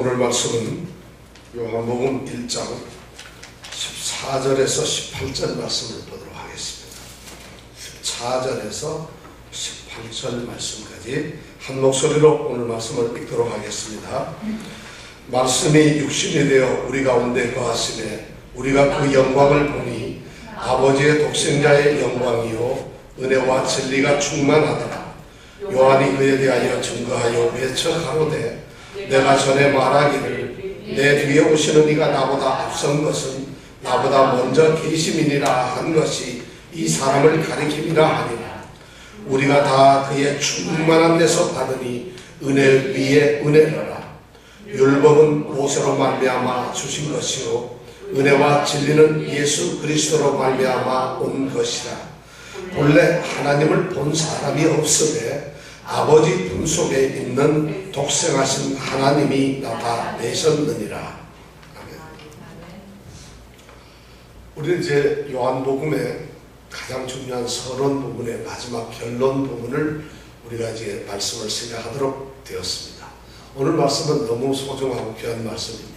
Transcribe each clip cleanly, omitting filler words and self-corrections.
오늘 말씀은 요한복음 1장 14절에서 18절 말씀을 보도록 하겠습니다. 14절에서 18절 말씀까지 한 목소리로 오늘 말씀을 읽도록 하겠습니다. 말씀이 육신이 되어 우리 가운데 거하시매 우리가 그 영광을 보니 아버지의 독생자의 영광이요 은혜와 진리가 충만하더라. 요한이 그에 대하여 증거하여 외쳐 가로되 내가 전에 말하기를 내 뒤에 오시는 이가 나보다 앞선 것은 나보다 먼저 계심이니라 한 것이 이 사람을 가리킴이라 하니라. 우리가 다 그의 충만한 데서 받으니 은혜 위에 은혜라. 율법은 모세로 말미암아 주신 것이요 은혜와 진리는 예수 그리스도로 말미암아 온 것이라. 본래 하나님을 본 사람이 없으되 아버지 품 속에 있는 독생하신 하나님이 나타내셨느니라. 아멘. 우리는 이제 요한복음의 가장 중요한 서론 부분의 마지막 결론 부분을 우리가 이제 말씀을 생각하도록 되었습니다. 오늘 말씀은 너무 소중하고 귀한 말씀입니다.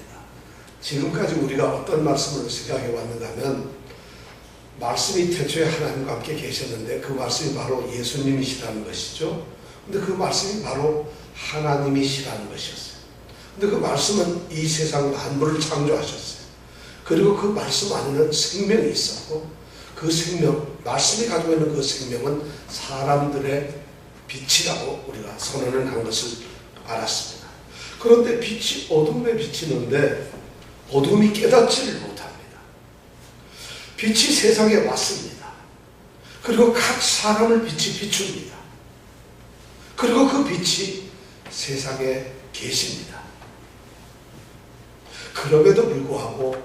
지금까지 우리가 어떤 말씀을 생각해 왔는가 하면 말씀이 태초에 하나님과 함께 계셨는데 그 말씀이 바로 예수님이시라는 것이죠. 근데 그 말씀이 바로 하나님이시라는 것이었어요. 근데 그 말씀은 이 세상 만물을 창조하셨어요. 그리고 그 말씀 안에는 생명이 있었고 그 생명, 말씀이 가지고 있는 그 생명은 사람들의 빛이라고 우리가 선언을 한 것을 알았습니다. 그런데 빛이 어둠에 비치는데 어둠이 깨닫지를 못합니다. 빛이 세상에 왔습니다. 그리고 각 사람을 빛이 비춥니다. 그리고 그 빛이 세상에 계십니다. 그럼에도 불구하고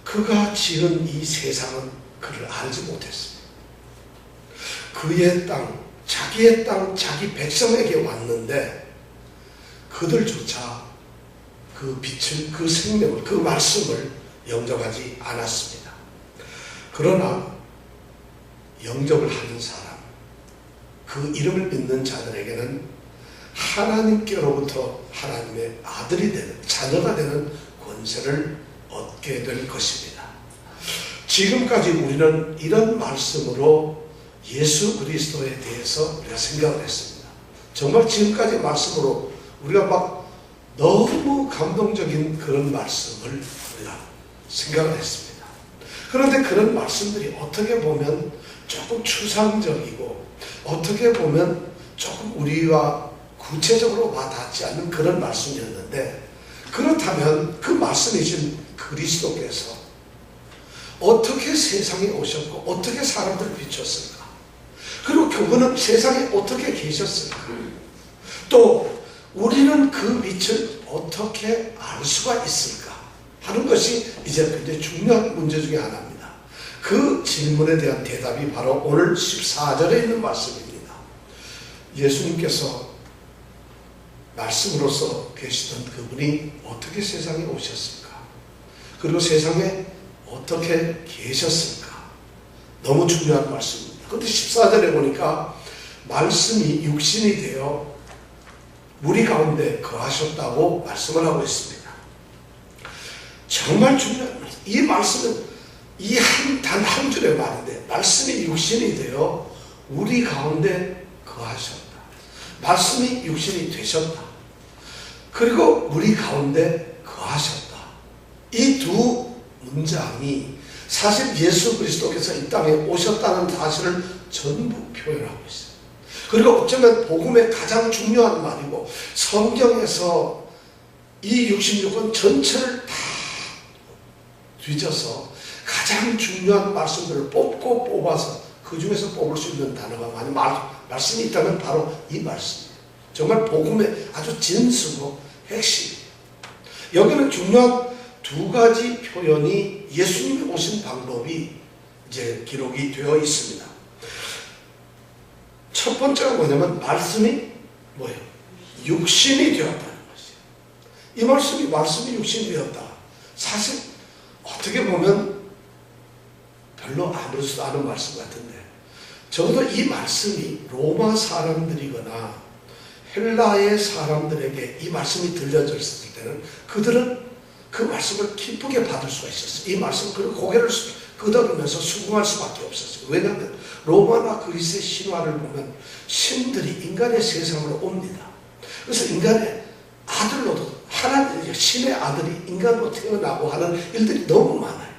그가 지은 이 세상은 그를 알지 못했습니다. 그의 땅, 자기의 땅, 자기 백성에게 왔는데 그들조차 그 빛을, 그 생명을, 그 말씀을 영접하지 않았습니다. 그러나 영접을 하는 사람, 그 이름을 믿는 자들에게는 하나님께로부터 하나님의 아들이 되는, 자녀가 되는 권세를 얻게 될 것입니다. 지금까지 우리는 이런 말씀으로 예수 그리스도에 대해서 우리가 생각을 했습니다. 정말 지금까지 말씀으로 우리가 막 너무 감동적인 그런 말씀을 우리가 생각을 했습니다. 그런데 그런 말씀들이 어떻게 보면 조금 추상적이고 어떻게 보면 조금 우리와 구체적으로 와닿지 않는 그런 말씀이었는데, 그렇다면 그 말씀이신 그리스도께서 어떻게 세상에 오셨고 어떻게 사람들을 비췄을까? 그리고 그분은 세상에 어떻게 계셨을까? 또 우리는 그 빛을 어떻게 알 수가 있을까? 하는 것이 이제 굉장히 중요한 문제 중에 하나입니다. 그 질문에 대한 대답이 바로 오늘 14절에 있는 말씀입니다. 예수님께서 말씀으로서 계시던 그분이 어떻게 세상에 오셨을까? 그리고 세상에 어떻게 계셨을까? 너무 중요한 말씀입니다. 그런데 14절에 보니까 말씀이 육신이 되어 우리 가운데 거하셨다고 말씀을 하고 있습니다. 정말 중요한 말씀. 이 말씀은 이 단 한 줄의 말인데, 말씀이 육신이 되어 우리 가운데 거하셨다. 말씀이 육신이 되셨다. 그리고 우리 가운데 거하셨다. 이 두 문장이 사실 예수 그리스도께서 이 땅에 오셨다는 사실을 전부 표현하고 있어요. 그리고 어쩌면 복음의 가장 중요한 말이고, 성경에서 이 66권 전체를 다 뒤져서 가장 중요한 말씀들을 뽑고 뽑아서 그 중에서 뽑을 수 있는 단어가 말씀이 있다면 바로 이 말씀이에요. 정말 복음의 아주 진수고 핵심. 여기는 중요한 두 가지 표현이 예수님이 오신 방법이 이제 기록이 되어 있습니다. 첫 번째가 뭐냐면 말씀이 뭐예요? 육신이 되었다는 것이에요. 이 말씀이 육신이 되었다. 사실 어떻게 보면 별로 아무렇지도 않은 말씀 같은데, 적어도 이 말씀이 로마 사람들이거나 헬라의 사람들에게 이 말씀이 들려졌을 때는 그들은 그 말씀을 기쁘게 받을 수가 있었어요. 이 말씀을 그 고개를 끄덕이면서 수긍할 수밖에 없었어요. 왜냐하면 로마나 그리스의 신화를 보면 신들이 인간의 세상으로 옵니다. 그래서 인간의 아들로도 하나님, 신의 아들이 인간으로 태어나고 하는 일들이 너무 많아요.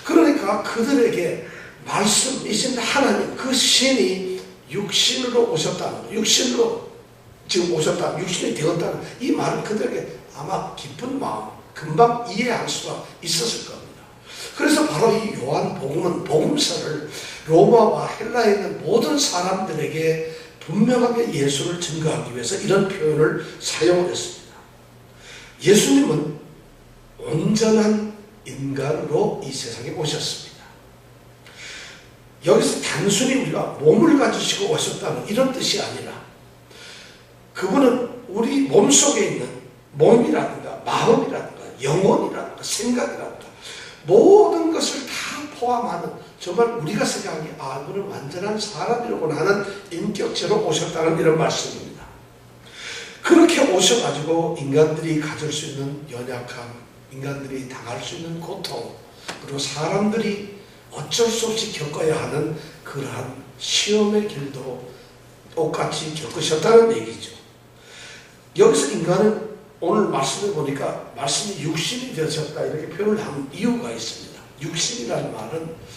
그러니까 그들에게 말씀이신 하나님, 그 신이 육신으로 오셨다는 거, 육신으로 지금 오셨다, 육신이 되었다는 이 말은 그들에게 아마 기쁜 마음, 금방 이해할 수가 있었을 겁니다. 그래서 바로 이 요한복음은 복음서를 로마와 헬라에 있는 모든 사람들에게 분명하게 예수를 증거하기 위해서 이런 표현을 사용을 했습니다. 예수님은 온전한 인간으로 이 세상에 오셨습니다. 여기서 단순히 우리가 몸을 가지시고 오셨다는 이런 뜻이 아니라 그분은 우리 몸속에 있는 몸이라든가 마음이라든가 영혼이라든가 생각이라든가 모든 것을 다 포함하는 정말 우리가 생각하기에 그는 완전한 사람이라고 하는 인격체로 오셨다는 이런 말씀입니다. 그렇게 오셔가지고 인간들이 가질 수 있는 연약함, 인간들이 당할 수 있는 고통, 그리고 사람들이 어쩔 수 없이 겪어야 하는 그러한 시험의 길도 똑같이 겪으셨다는 얘기죠. 여기서 인간은 오늘 말씀을 보니까 말씀이 육신이 되셨다 이렇게 표현을 한 이유가 있습니다. 육신이라는 말은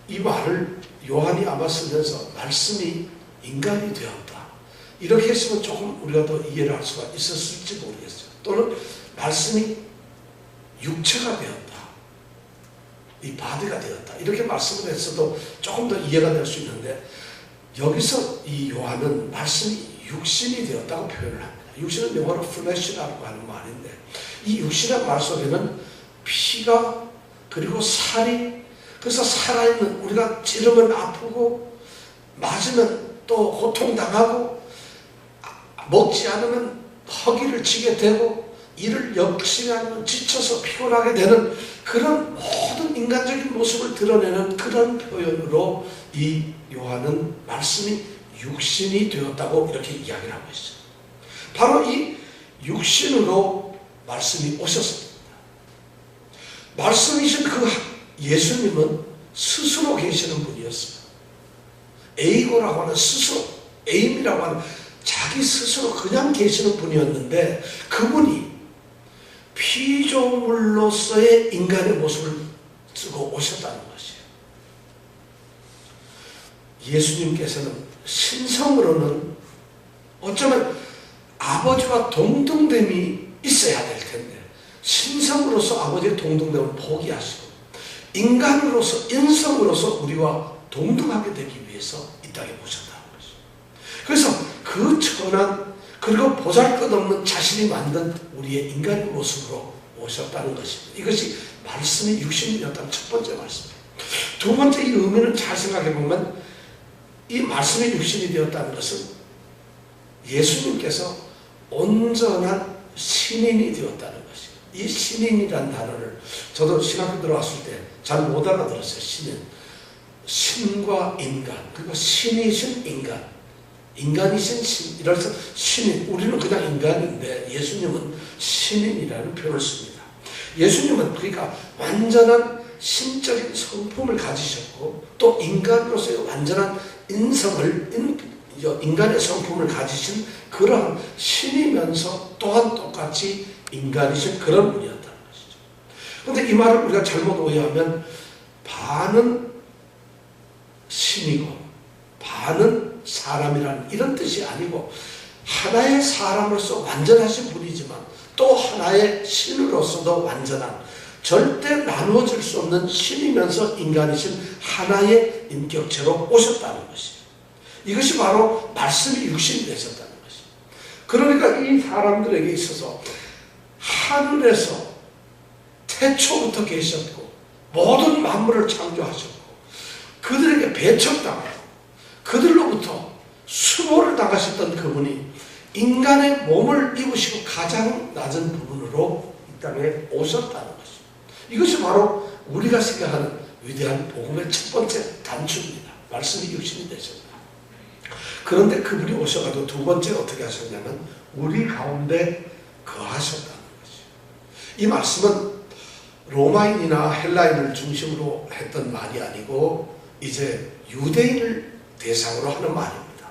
이 말을 요한이 아마 쓰면서 말씀이 인간이 되었다 이렇게 했으면 조금 우리가 더 이해를 할 수가 있었을지 모르겠어요. 또는 말씀이 육체가 되었다, 이 바디가 되었다 이렇게 말씀을 했어도 조금 더 이해가 될 수 있는데 여기서 이 요한은 말씀이 육신이 되었다고 표현을 합니다. 육신은 영어로 flesh라고 하는 말인데 이 육신의 말 속에는 피가 그리고 살이, 그래서 살아있는 우리가 찌르면 아프고 맞으면 또 고통당하고 먹지 않으면 허기를 치게 되고 일을 열심히 하면 지쳐서 피곤하게 되는 그런 모든 인간적인 모습을 드러내는 그런 표현으로 이 요한은 말씀이 육신이 되었다고 이렇게 이야기를 하고 있어요. 바로 이 육신으로 말씀이 오셨습니다. 말씀이신 그 예수님은 스스로 계시는 분이었어요. 에이고라고 하는 스스로, 에임이라고 하는 자기 스스로 그냥 계시는 분이었는데 그분이 피조물로서의 인간의 모습을 쓰고 오셨다는 것이에요. 예수님께서는 신성으로는 어쩌면 아버지와 동등됨이 있어야 될 텐데 신성으로서 아버지의 동등됨을 포기하시고 인간으로서 인성으로서 우리와 동등하게 되기 위해서 이 땅에 오셨다는 것이죠. 그래서 그 천한 그리고 보잘것없는 자신이 만든 우리의 인간의 모습으로 오셨다는 것입니다. 이것이 말씀이 육신이었다는 첫 번째 말씀이에요. 두 번째 이 의미는 잘 생각해 보면 이 말씀이 육신이 되었다는 것은 예수님께서 온전한 신인이 되었다는 것이에요. 이 신인이라는 단어를 저도 신학교 들어왔을 때 잘 못 알아들었어요. 신인, 신과 인간, 그리고 신이신 인간, 인간이신 신, 이래서 신인, 우리는 그냥 인간인데 예수님은 신인이라는 표현을 씁니다. 예수님은 그러니까 완전한 신적인 성품을 가지셨고 또 인간으로서의 완전한 인간의 성품을 가지신 그런 신이면서 또한 똑같이 인간이신 그런 분이었다는 것이죠. 그런데 이 말을 우리가 잘못 오해하면 반은 신이고 반은 사람이라는 이런 뜻이 아니고 하나의 사람으로서 완전하신 분이지만 또 하나의 신으로서도 완전한 절대 나누어질 수 없는 신이면서 인간이신 하나의 인격체로 오셨다는 것이에요. 이것이 바로 말씀이 육신이 되셨다는 것이에요. 그러니까 이 사람들에게 있어서 하늘에서 태초부터 계셨고 모든 만물을 창조하셨고 그들에게 배척당하고 그들로부터 수모를 당하셨던 그분이 인간의 몸을 입으시고 가장 낮은 부분으로 이 땅에 오셨다는 것입니다. 이것이 바로 우리가 생각하는 위대한 복음의 첫 번째 단추입니다. 말씀이 육신이 되셨다. 그런데 그분이 오셔가지고 두 번째 어떻게 하셨냐면 우리 가운데 거하셨다는 것이죠. 이 말씀은 로마인이나 헬라인을 중심으로 했던 말이 아니고 이제 유대인을 대상으로 하는 말입니다.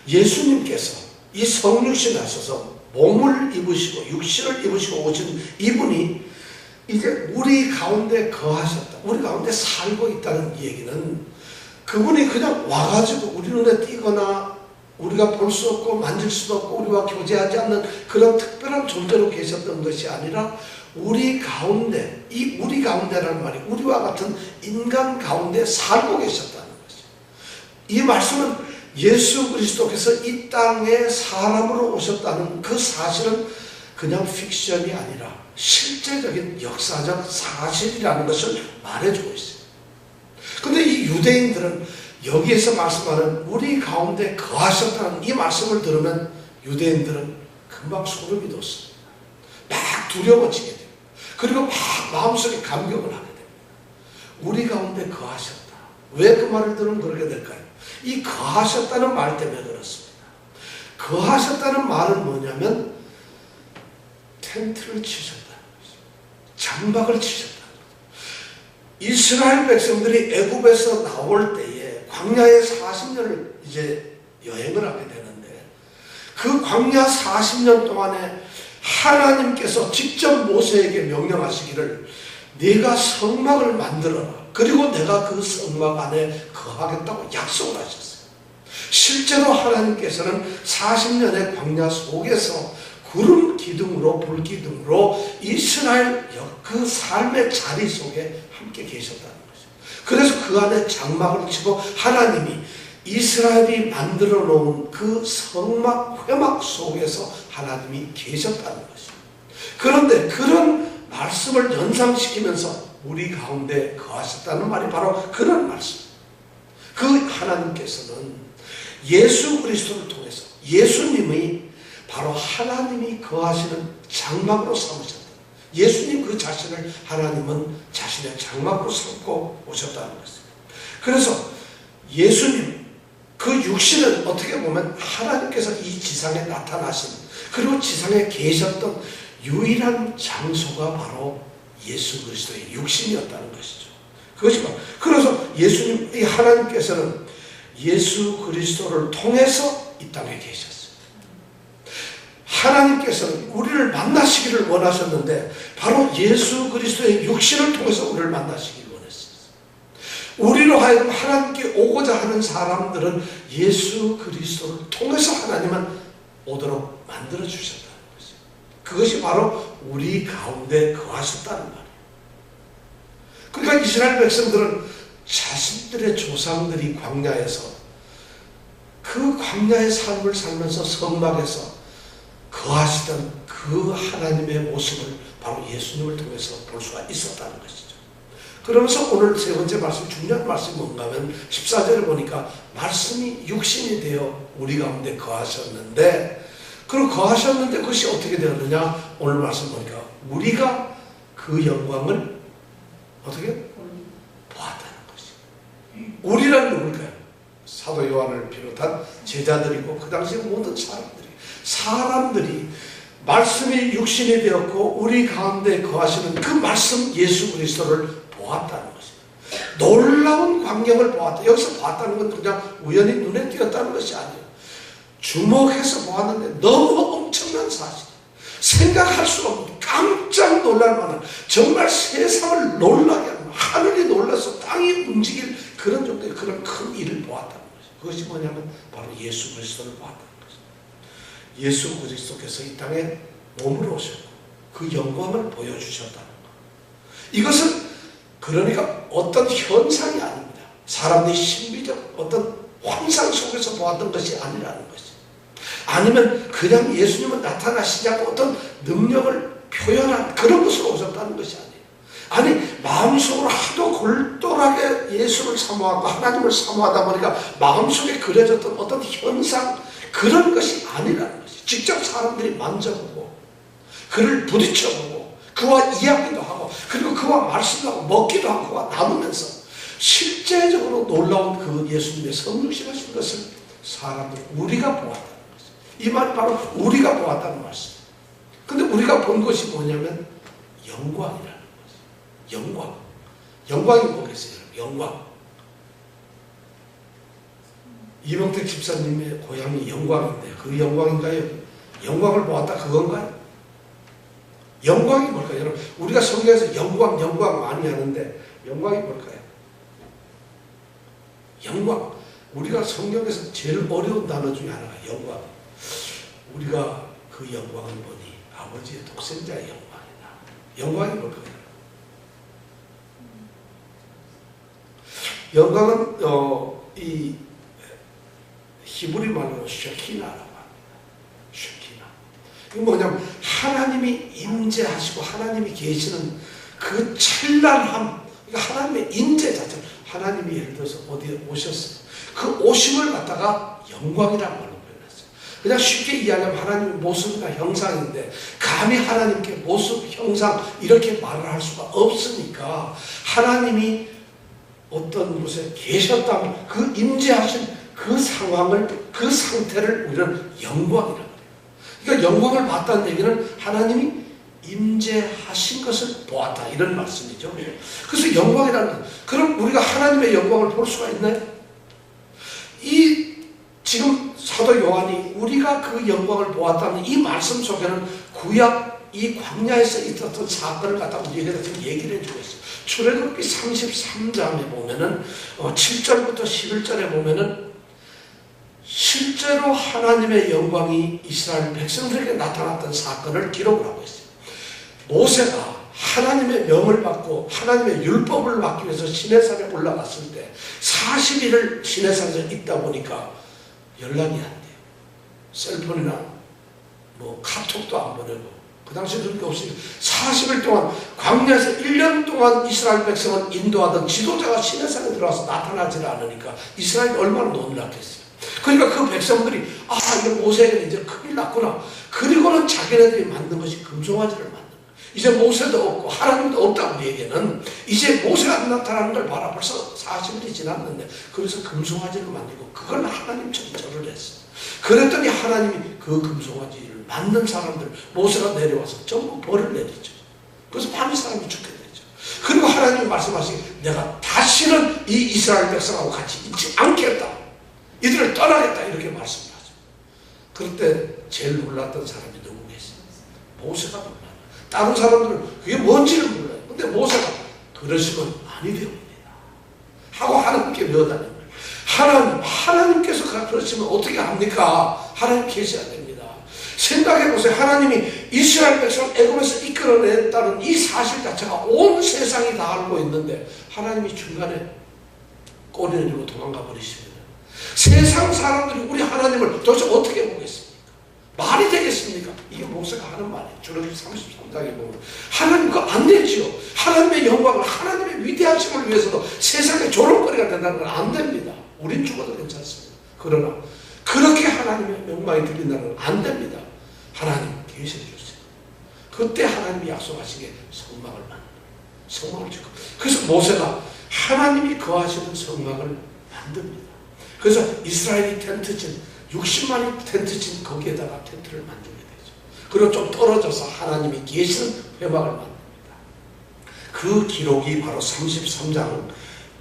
예수님께서 이 성육신 하셔서 몸을 입으시고 육신을 입으시고 오신 이분이 이제 우리 가운데 거하셨다. 우리 가운데 살고 있다는 얘기는 그분이 그냥 와가지고 우리 눈에 띄거나 우리가 볼 수 없고 만질 수도 없고 우리와 교제하지 않는 그런 특별한 존재로 계셨던 것이 아니라 우리 가운데, 이 우리 가운데라는 말이 우리와 같은 인간 가운데 살고 계셨다는 것이죠. 이 말씀은 예수 그리스도께서 이 땅에 사람으로 오셨다는 그 사실은 그냥 픽션이 아니라 실제적인 역사적 사실이라는 것을 말해주고 있어요. 근데 이 유대인들은 여기에서 말씀하는 우리 가운데 거하셨다는 이 말씀을 들으면 유대인들은 금방 소름이 돋습니다. 막 두려워지게 됩니다. 그리고 막 마음속에 감격을 하게 됩니다. 우리 가운데 거하셨다. 왜 그 말을 들으면 그렇게 될까요? 이 거하셨다는 말 때문에 그렇습니다. 거하셨다는 말은 뭐냐면 텐트를 치셨다는 것입니다. 장막을 치셨다는 것입니다. 이스라엘 백성들이 애굽에서 나올 때에 광야에 40년을 이제 여행을 하게 되는데 그 광야 40년 동안에 하나님께서 직접 모세에게 명령하시기를 네가 성막을 만들어라. 그리고 내가 그 성막 안에 거하겠다고 약속을 하셨어요. 실제로 하나님께서는 40년의 광야 속에서 구름 기둥으로 불 기둥으로 이스라엘 그 삶의 자리 속에 함께 계셨다는 거죠. 그래서 그 안에 장막을 치고 하나님이 이스라엘이 만들어 놓은 그 성막 회막 속에서 하나님이 계셨다는 것입니다. 그런데 그런 말씀을 연상시키면서 우리 가운데 거하셨다는 말이 바로 그런 말씀. 그 하나님께서는 예수 그리스도를 통해서 예수님이 바로 하나님이 거하시는 장막으로 삼으셨다. 예수님 그 자신을 하나님은 자신의 장막으로 삼고 오셨다는 것입니다. 그래서 예수님 그 육신은 어떻게 보면 하나님께서 이 지상에 나타나신 그리고 지상에 계셨던 유일한 장소가 바로 예수 그리스도의 육신이었다는 것이죠. 그것이 바로 그래서 예수님 이 하나님께서는 예수 그리스도를 통해서 이 땅에 계셨어요. 하나님께서는 우리를 만나시기를 원하셨는데 바로 예수 그리스도의 육신을 통해서 우리를 만나시기를 원했어요. 우리로 하여금 하나님께 오고자 하는 사람들은 예수 그리스도를 통해서 하나님은 오도록 만들어 주셨다는 것이죠. 그것이 바로 우리 가운데 거하셨다는 말이에요. 그러니까 이스라엘 백성들은 자신들의 조상들이 광야에서 그 광야의 삶을 살면서 성막에서 거하시던 그 하나님의 모습을 바로 예수님을 통해서 볼 수가 있었다는 것이죠. 그러면서 오늘 세 번째 말씀, 중요한 말씀이 뭔가 하면 14절에 보니까 말씀이 육신이 되어 우리 가운데 거하셨는데 그리고 거하셨는데 그것이 어떻게 되었느냐 오늘 말씀 보니까 우리가 그 영광을 어떻게? 보았다는 것이. 우리란 누굴까요? 사도 요한을 비롯한 제자들이고 그 당시 모든 사람들이 말씀이 육신이 되었고 우리 가운데 거하시는 그 말씀 예수 그리스도를 보았다는 것입니다. 놀라운 광경을 보았다. 여기서 보았다는 건 그냥 우연히 눈에 띄었다는 것이 아니에요. 주목해서 보았는데 너무 엄청난 사실, 생각할 수 없는 깜짝 놀랄 만한 정말 세상을 놀라게 하는 하늘이 놀라서 땅이 움직일 그런 정도의 그런 큰 일을 보았다는 것이죠. 그것이 뭐냐면 바로 예수 그리스도를 보았다는 것입니다. 예수 그리스도께서 이 땅에 몸으로 오셨고 그 영광을 보여주셨다는 것. 이것은 그러니까 어떤 현상이 아닙니다. 사람들이 신비적 어떤 환상 속에서 보았던 것이 아니라는 것이죠. 아니면 그냥 예수님은 나타나시지 않고 어떤 능력을 표현한 그런 것으로 오셨다는 것이 아니에요. 아니 마음속으로 하도 골똘하게 예수를 사모하고 하나님을 사모하다 보니까 마음속에 그려졌던 어떤 현상 그런 것이 아니라는 것이 직접 사람들이 만져보고 그를 부딪혀보고 그와 이야기도 하고 그리고 그와 말씀도 하고 먹기도 하고 그와 나누면서 실제적으로 놀라운 그 예수님의 성육신하신 것을 사람들 우리가 보았다는 것이죠. 이 말이 바로 우리가 보았다는 말씀. 근데 우리가 본 것이 뭐냐면 영광이라는 거죠. 영광. 영광이 뭐겠어요? 영광. 이명택 집사님의 고향이 영광인데 그 영광인가요? 영광을 보았다 그건가요? 영광이 뭘까요? 여러분, 우리가 성경에서 영광 많이 하는데 영광이 뭘까요? 영광. 우리가 성경에서 제일 어려운 단어 중에 하나가 영광. 우리가 그 영광을 보니 아버지의 독생자의 영광이다. 영광이 뭘까요? 영광은 이 히브리 말로 쉐키나라고 합니다. 쉐키나. 이거 뭐냐면 하나님이 임재하시고 하나님이 계시는 그 찬란함. 그러니까 하나님의 임재 자체. 하나님이 예를 들어서 어디에 오셨어요. 그 오심을 갖다가 영광이라는 말로 표현했어요. 그냥 쉽게 이해하려면 하나님의 모습이나 형상인데 감히 하나님께 모습, 형상 이렇게 말을 할 수가 없으니까 하나님이 어떤 곳에 계셨다면 그 임재하신 그 상황을, 그 상태를 우리는 영광이라고 해요. 그러니까 영광을 봤다는 얘기는 하나님이 임재하신 것을 보았다 이런 말씀이죠. 그래서 영광이라는 것. 그럼 우리가 하나님의 영광을 볼 수가 있나요? 이 지금 사도 요한이 우리가 그 영광을 보았다는 이 말씀 속에는 구약 이 광야에서 있었던 사건을 갖다 우리에게 지금 얘기를 해주고 있어요. 출애굽기 33장에 보면은 7절부터 11절에 보면은 실제로 하나님의 영광이 이스라엘 백성들에게 나타났던 사건을 기록을 하고 있어요. 모세가 하나님의 명을 받고 하나님의 율법을 받기 위해서 시내산에 올라갔을 때 40일을 시내산에서 있다 보니까 연락이 안 돼요. 셀폰이나 뭐 카톡도 안 보내고 그 당시에 그런 게 없으니까 40일 동안 광야에서 1년 동안 이스라엘 백성을 인도하던 지도자가 시내산에 들어와서 나타나지 않으니까 이스라엘이 얼마나 놀랐겠어요. 그러니까 그 백성들이 이거 모세에게 이제 큰일 났구나. 그리고는 자기네들이 만든 것이 금송아지를 만든 거예요. 이제 모세도 없고 하나님도 없다 우리에게는. 이제 모세가 나타나는 걸 봐라. 벌써 40일이 지났는데 그래서 금송아지를 만들고 그걸 하나님처럼 절을 했어요. 그랬더니 하나님이 그 금송아지를 만든 사람들 모세가 내려와서 전부 벌을 내리죠. 그래서 많은 사람이 죽게 되죠. 그리고 하나님이 말씀하시기 내가 다시는 이 이스라엘 백성하고 같이 있지 않겠다. 이들을 떠나겠다 이렇게 말씀하죠. 그럴 때 제일 놀랐던 사람이 누구겠어요? 모세가 놀라요. 다른 사람들은 그게 뭔지를 몰라요. 근데 모세가 그러시면 아니 되옵니다 하고 하나님께 넣어다니는 거예요. 하나님께서 그러시면 어떻게 합니까? 하나님 계셔야 됩니다. 생각해보세요. 하나님이 이스라엘 백성을 애굽에서 이끌어냈다는 이 사실 자체가 온 세상이 다 알고 있는데 하나님이 중간에 꼬리 내리고 도망가 버리시면 세상 사람들이 우리 하나님을 도대체 어떻게 보겠습니까? 말이 되겠습니까? 이게 모세가 하는 말이에요. 출애굽기 33장에 보면 하나님 그거 안 되지요. 하나님의 영광을 하나님의 위대하심을 위해서도 세상에 조롱거리가 된다는 건 안 됩니다. 우린 죽어도 괜찮습니다. 그러나 그렇게 하나님의 영광이 들린다는 건 안 됩니다. 하나님 계셔주세요. 그때 하나님이 약속하시기에 성막을 만들어요. 성막을 짓고 그래서 모세가 하나님이 거하시는 성막을 만듭니다. 그래서 이스라엘이 텐트친 60만이 텐트친 거기에다가 텐트를 만들게 되죠. 그리고 좀 떨어져서 하나님이 계시는 회막을 만듭니다. 그 기록이 바로 33장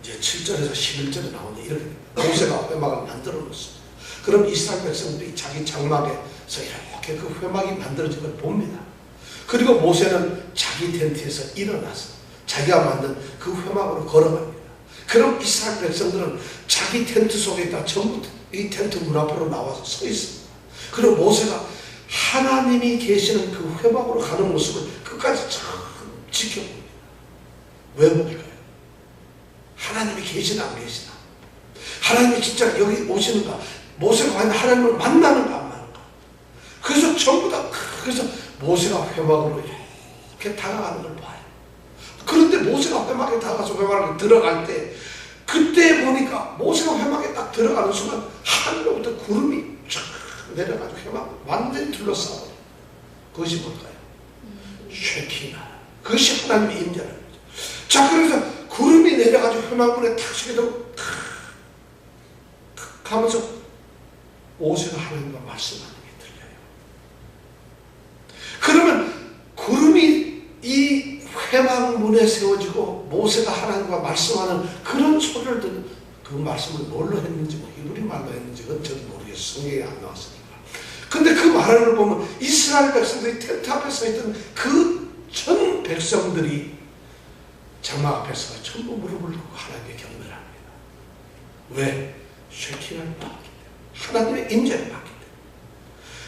이제 7절에서 11절에 나오는데 이렇게 모세가 회막을 만들어 놓습니다. 그럼 이스라엘 백성들이 자기 장막에서 이렇게 그 회막이 만들어진 걸 봅니다. 그리고 모세는 자기 텐트에서 일어나서 자기가 만든 그 회막으로 걸어갑니다. 그럼 이스라엘 백성들은 자기 텐트 속에 있다 전부 이 텐트 문 앞으로 나와서 서 있습니다. 그리고 모세가 하나님이 계시는 그 회막으로 가는 모습을 끝까지 참 지켜봅니다. 왜 볼까요? 하나님이 계시나 안 계시나? 하나님이 진짜 여기 오시는가? 모세가 과연 하나님을 만나는가 안 만나는가? 그래서 전부 다 그래서 모세가 회막으로 이렇게 다가가는 걸 봐요. 그런데 모세가 회막에 다가가서 회막에 들어갈 때 그때 보니까 모세가 회막에 딱 들어가는 순간 하늘로부터 구름이 쫙 내려가지고 회막 완전히 둘러싸고 그것이 뭘까요? 쉐키나. 그것이 하나님의 임재라는 거죠. 자, 그래서 구름이 내려가지고 회막문에 탁 서기도 가면서 모세가 하나님과 말씀하는 게 들려요. 그러면 구름이 이 회막문에 세워지고 모세가 하나님과 말씀하는 그런 소리를 듣는 그 말씀을 뭘로 했는지 히브리 말로 했는지 그건 저도 모르겠어요. 성경에 안 나왔으니까. 근데 그 말을 보면 이스라엘 백성들이 텐트 앞에 서 있던 그 전 백성들이 장막 앞에서 전부 무릎을 꿇고 하나님께 경배를 합니다. 왜? 쉐키나를 받기 때문에, 하나님의 임재를 받기 때문에.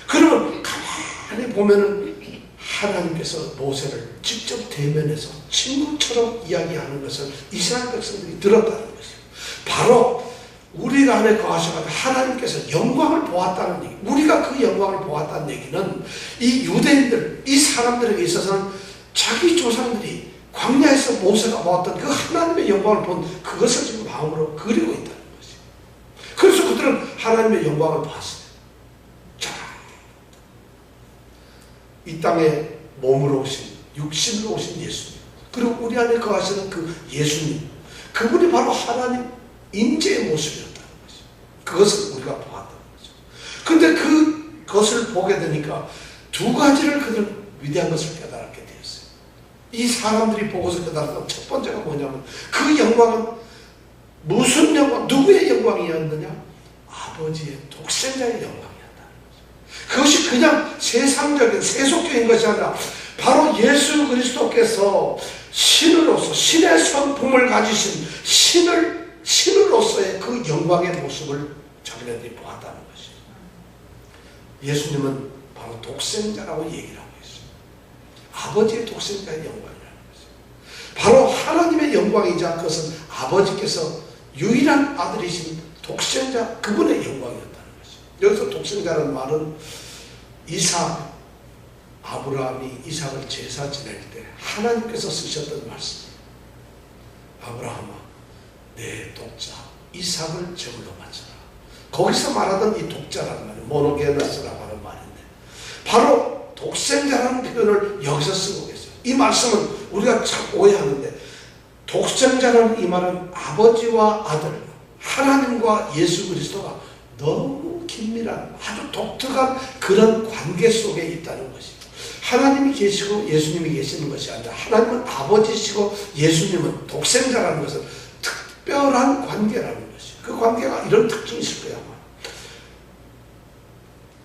그러면 가만히 보면은 하나님께서 모세를 직접 대면해서 친구처럼 이야기하는 것을 이스라엘 백성들이 들었다는 것이에요. 바로 우리 안에 거하셔가지고 하나님께서 영광을 보았다는 얘기, 우리가 그 영광을 보았다는 얘기는 이 유대인들, 이 사람들에게 있어서는 자기 조상들이 광야에서 모세가 보았던 그 하나님의 영광을 본 그것을 지금 마음으로 그리고 있다는 것이에요. 그래서 그들은 하나님의 영광을 봤어요. 자, 이 땅에 몸으로 오신, 육신으로 오신 예수님, 그리고 우리 안에 거하시는 그 예수님, 그분이 바로 하나님 임재의 모습이었다는 것이죠. 그것을 우리가 보았다는 거죠. 그런데 그것을 보게 되니까 두 가지를 그들은 위대한 것을 깨달았게 되었어요. 이 사람들이 보고서 깨달았던 첫 번째가 뭐냐면 그 영광은 무슨 영광, 누구의 영광이었느냐? 아버지의 독생자의 영광이었다는 거죠. 그것이 그냥 세상적인 세속적인 것이 아니라 바로 예수 그리스도께서 신으로서 신의 성품을 가지신 신으로서의 그 영광의 모습을 자기네들이 보았다는 것이죠. 예수님은 바로 독생자라고 얘기를 하고 있어요. 아버지의 독생자의 영광이라는 것이죠. 바로 하나님의 영광이자 그것은 아버지께서 유일한 아들이신 독생자 그분의 영광이었다는 것이죠. 여기서 독생자라는 말은 이삭, 아브라함이 이삭을 제사 지낼 때 하나님께서 쓰셨던 말씀이에요. 아브라함아, 내 독자 이삭을 제물로 바쳐라. 거기서 말하던 이 독자라는 말이 모노게너스라고 하는 말인데 바로 독생자라는 표현을 여기서 쓰고 계세요. 이 말씀은 우리가 참 오해하는데 독생자라는 이 말은 아버지와 아들, 하나님과 예수 그리스도가 너무 긴밀한 아주 독특한 그런 관계 속에 있다는 것이에요. 하나님이 계시고 예수님이 계시는 것이 아니라 하나님은 아버지시고 예수님은 독생자라는 것은 특별한 관계라는 것이에요. 그 관계가 이런 특징이 있을 거야.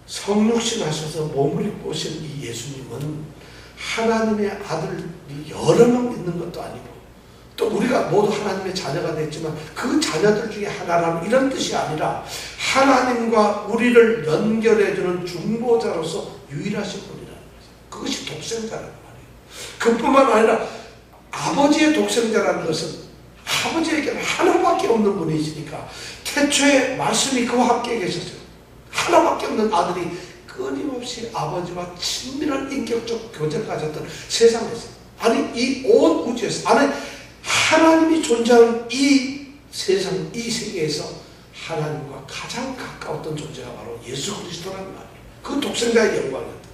성육신 하셔서 몸을 입고 오신 이 예수님은 하나님의 아들이 여러 명 있는 것도 아니고 또 우리가 모두 하나님의 자녀가 됐지만 그 자녀들 중에 하나라는 이런 뜻이 아니라 하나님과 우리를 연결해주는 중보자로서 유일하신 분이라는 거죠. 그것이 독생자라는 말이에요. 그뿐만 아니라 아버지의 독생자라는 것은 아버지에게는 하나밖에 없는 분이시니까 태초에 말씀이 그와 함께 계셨어요. 하나밖에 없는 아들이 끊임없이 아버지와 친밀한 인격적 교제를 가졌던 세상에서, 아니 이 온 우주에서, 아니 하나님이 존재하는 이 세상, 이 세계에서 하나님과 가장 가까웠던 존재가 바로 예수 그리스도라는 말이에요. 그 독생자의 영광이었다.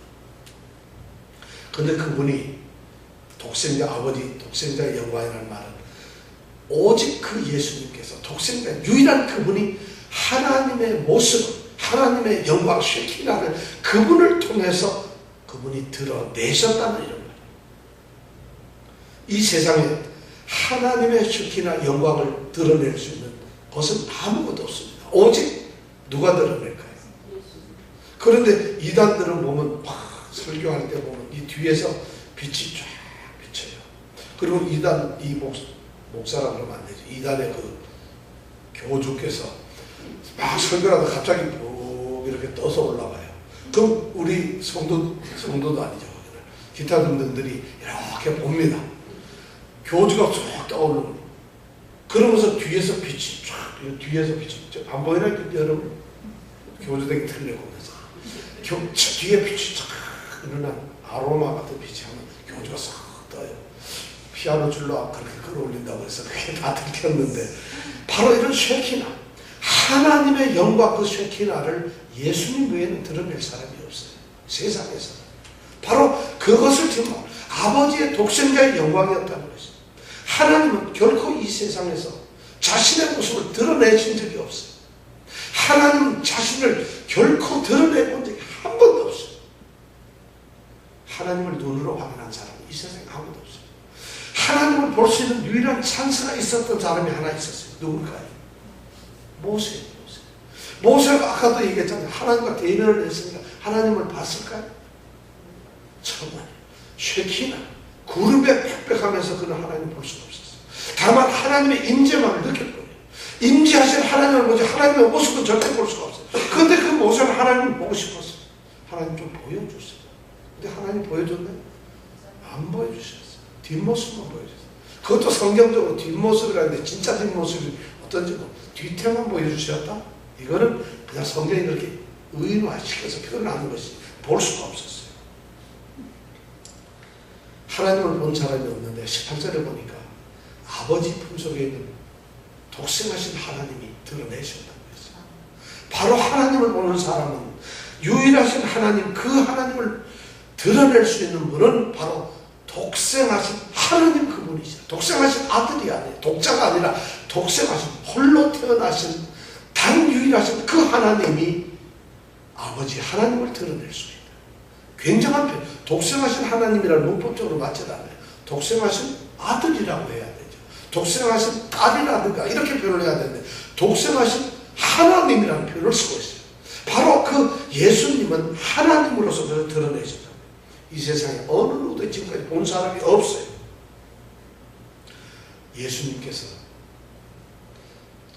그런데 그분이 독생자, 아버지 독생자의 영광이라는 말은 오직 그 예수님께서 독생자, 유일한 그분이 하나님의 모습, 하나님의 영광, 쉐키나를 그분을 통해서 그분이 드러내셨다는 이런 말이에요. 이 세상에 하나님의 쉐키나 영광을 드러낼 수 있는 것은 아무것도 없습니다. 오직 누가 드러낼까요? 그런데 이단들은 보면 막 설교할 때 보면 이 뒤에서 빛이 쫙 비쳐요. 그리고 이단, 이 목사라 그러면 안 되죠. 이단의 그 교주께서 막 설교하다 갑자기 쭉 이렇게 떠서 올라가요. 그럼 우리 성도도 아니죠. 기타 등등들이 이렇게 봅니다. 교주가 쭉 떠오르는. 그러면서 뒤에서 빛이 쫙, 뒤에서 빛이 안 보이나 여러분? 교주 되게 틀려보면서 뒤에 빛이 쫙 일어난 아로마 같은 빛이 하면 교주가 싹 떠요. 피아노 줄로 그렇게 끌어올린다고 해서 그게 다 들켰는데 바로 이런 쉐키나, 하나님의 영광, 그 쉐키나를 예수님 외에는 드러낼 사람이 없어요. 세상에서. 바로 그것을 지금 아버지의 독생자의 영광이었다는 것입니다. 하나님은 결코 이 세상에서 자신의 모습을 드러내신 적이 없어요. 하나님은 자신을 결코 드러내본 적이 한 번도 없어요. 하나님을 눈으로 확인한 사람이 이 세상에 아무도 없어요. 하나님을 볼 수 있는 유일한 찬스가 있었던 사람이 하나 있었어요. 누굴까요? 모세예요. 모세가 아까도 얘기했잖아요. 하나님과 대면을 했으니까 하나님을 봤을까요? 정말 쉐키나 구름에 빽빽하면서 그는 하나님을 볼 수가 없었어요. 다만 하나님의 임재만을 느낄 거예요. 임재하신 하나님을 보지 하나님의 모습은 절대 볼 수가 없어요. 그런데 그 모세는 하나님을 보고 싶었어요. 하나님 좀 보여주세요. 근데 하나님 보여줬나요? 안 보여주셨어요. 뒷모습만 보여줬어요. 그것도 성경적으로 뒷모습이라는데 진짜 뒷모습이 어떤지 뒤태만 보여주셨다? 이거는 그냥 성경이 그렇게 의인화시켜서 표현하는 것이 볼 수가 없었어요. 하나님을 본 사람이 없는데 18절에 보니까 아버지 품속에 있는 독생하신 하나님이 드러내셨다고 했어요. 바로 하나님을 보는 사람은 유일하신 하나님, 그 하나님을 드러낼 수 있는 분은 바로 독생하신 하나님 그분이죠. 독생하신 아들이 아니에요. 독자가 아니라 독생하신 홀로 태어나신 단 유일하신 그 하나님이 아버지 하나님을 드러낼 수 있다. 굉장한 표현. 독생하신 하나님이라는 문법적으로 맞지 않아요. 독생하신 아들이라고 해야 되죠. 독생하신 딸이라든가 이렇게 표현을 해야 되는데 독생하신 하나님이라는 표현을 쓰고 있어요. 바로 그 예수님은 하나님으로서 드러내셨다. 이 세상에 어느 누구도 지금까지 본 사람이 없어요. 예수님께서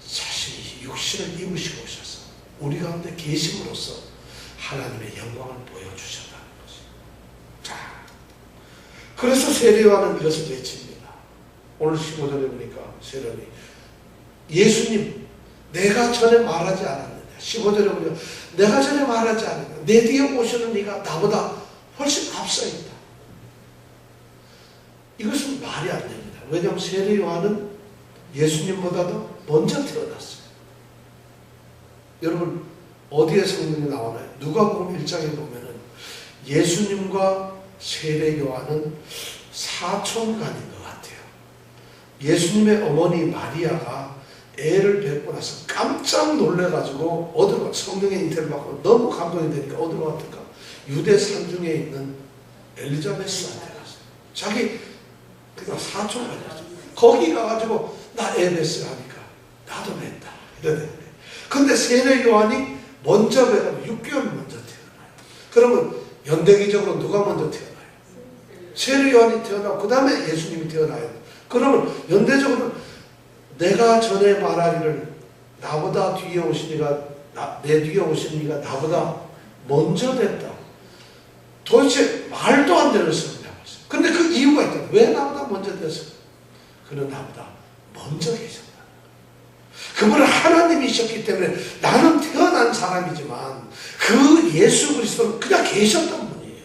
자신이 육신을 입으시고 오셔서 우리 가운데 계심으로써 하나님의 영광을 보여주셨다는 것이죠. 자, 그래서 세례요한은 이것을 외칩니다. 오늘 15절에 보니까 세례요한이 예수님 내가 전에 말하지 않았느냐. 15절에 보니까 내가 전에 말하지 않았느냐. 내 뒤에 오시는 네가 나보다 훨씬 앞서 있다. 이것은 말이 안 됩니다. 왜냐하면 세례요한은 예수님보다도 먼저 태어났어요. 여러분 어디에 성경이 나오나요? 누가복음 1장에 보면은 예수님과 세례요한은 사촌간인 것 같아요. 예수님의 어머니 마리아가 애를 뵙고 나서 깜짝 놀래가지고 어디로 성령의 인태를 받고 너무 감동이 되니까 어디로 갔을까? 유대 산중에 있는 엘리자베스한테 갔어요. 자기 그냥 사촌간이었어요. 거기 가가지고 나 애 뵀어 하니까 나도 뵀다 이러는데 근데 세례 요한이 먼저 뵈면 6개월 먼저 태어나요. 그러면 연대기적으로 누가 먼저 태어나요? 세례 요한이 태어나고 그 다음에 예수님이 태어나요. 그러면 연대적으로 내가 전에 말하기를 나보다 뒤에 오신 이가 내 뒤에 오신 이가 나보다 먼저 됐다. 도대체 말도 안 되는 소리라고 했어요. 근데 그 이유가 있다. 왜 나보다 먼저 됐을까? 그는 나보다 먼저 계셨다. 그분은 하나님이셨기 때문에 나는 태어난 사람이지만 그 예수 그리스도는 그냥 계셨던 분이에요.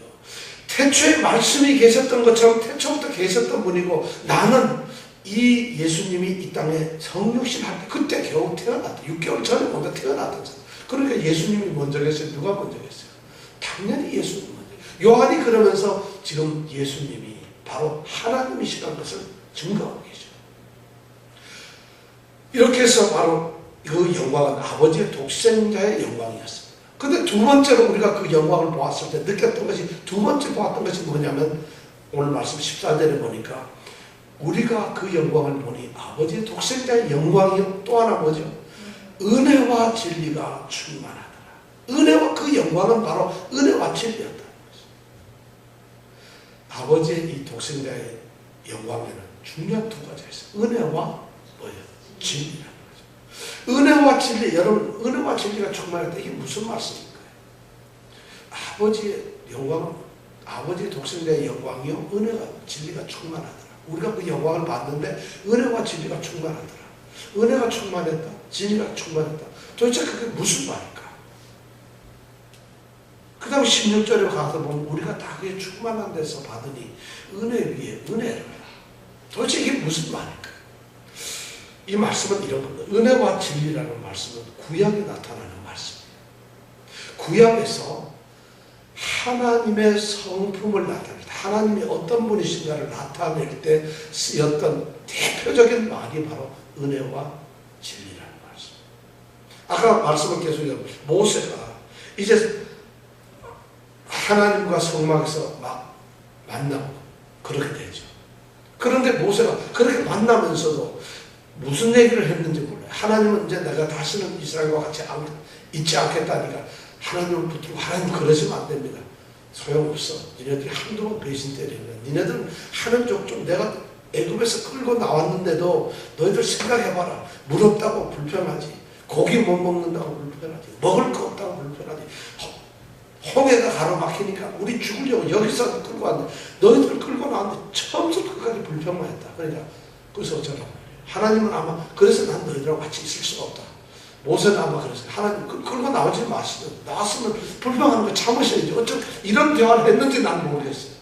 태초에 말씀이 계셨던 것처럼 태초부터 계셨던 분이고 나는 이 예수님이 이 땅에 성육신 할 때 그때 겨우 태어났다. 6개월 전에 먼저 태어났던 사람. 그러니까 예수님이 먼저 계셨어요. 누가 먼저 계셨어요? 당연히 예수님 먼저. 요한이 그러면서 지금 예수님이 바로 하나님이시라는 것을 증거하고 계셔요. 이렇게 해서 바로 그 영광은 아버지의 독생자의 영광이었습니다. 근데 두 번째로 우리가 그 영광을 보았을 때 느꼈던 것이 두 번째 보았던 것이 뭐냐면 오늘 말씀 14절에 보니까 우리가 그 영광을 보니 아버지의 독생자의 영광이요 또 하나 뭐죠? 은혜와 진리가 충만하더라. 은혜와 그 영광은 바로 은혜와 진리였다는 것입니다. 아버지의 이 독생자의 영광에는 중요한 두 가지가 있어요. 은혜와 뭐예요? 진리라는 거죠. 은혜와 진리, 여러분 은혜와 진리가 충만하다. 이게 무슨 말씀일까요? 아버지의 영광은 아버지의 독생자의 영광이요 은혜가 진리가 충만하더라. 우리가 그 영광을 봤는데 은혜와 진리가 충만하더라. 은혜가 충만했다. 진리가 충만했다. 도대체 그게 무슨 말일까? 그 다음에 16절에 가서 보면 우리가 다 그게 충만한 데서 받으니 은혜 위에 은혜를 해라. 도대체 이게 무슨 말일까? 이 말씀은 이런 겁니다. 은혜와 진리라는 말씀은 구약에 나타나는 말씀이에요. 구약에서 하나님의 성품을 나타냅니다. 하나님이 어떤 분이신가를 나타낼 때 쓰였던 대표적인 말이 바로 은혜와 진리라는 말씀. 아까 말씀을 계속 모세가 이제 하나님과 성막에서 막 만나고 그렇게 되죠. 그런데 모세가 그렇게 만나면서도 무슨 얘기를 했는지 몰라요. 하나님은 이제 내가 다시는 이스라엘과 같이 있지 않겠다니까 하나님을 붙들고 하나님 그러시면 안 됩니다. 소용없어. 니네들이 한두 번 배신 때리면 니네들은 하는 족 좀 내가 애굽에서 끌고 나왔는데도 너희들 생각해봐라. 물 없다고 불편하지. 고기 못 먹는다고 불편하지. 먹을 거 없다고 불편하지. 홍해가 가로막히니까 우리 죽으려고 여기서 끌고 왔는데 너희들 끌고 나왔는데 처음부터 끝까지 불평만 했다. 그러니까 그래서 어쩌라고. 하나님은 아마 그래서 난 너희들하고 같이 있을 수가 없다. 모세는 아마 그랬어요. 하나님 끌고 나오지 마시죠. 나왔으면 불평하는 거 참으셔야지. 어쩜 이런 대화를 했는지 난 모르겠어요.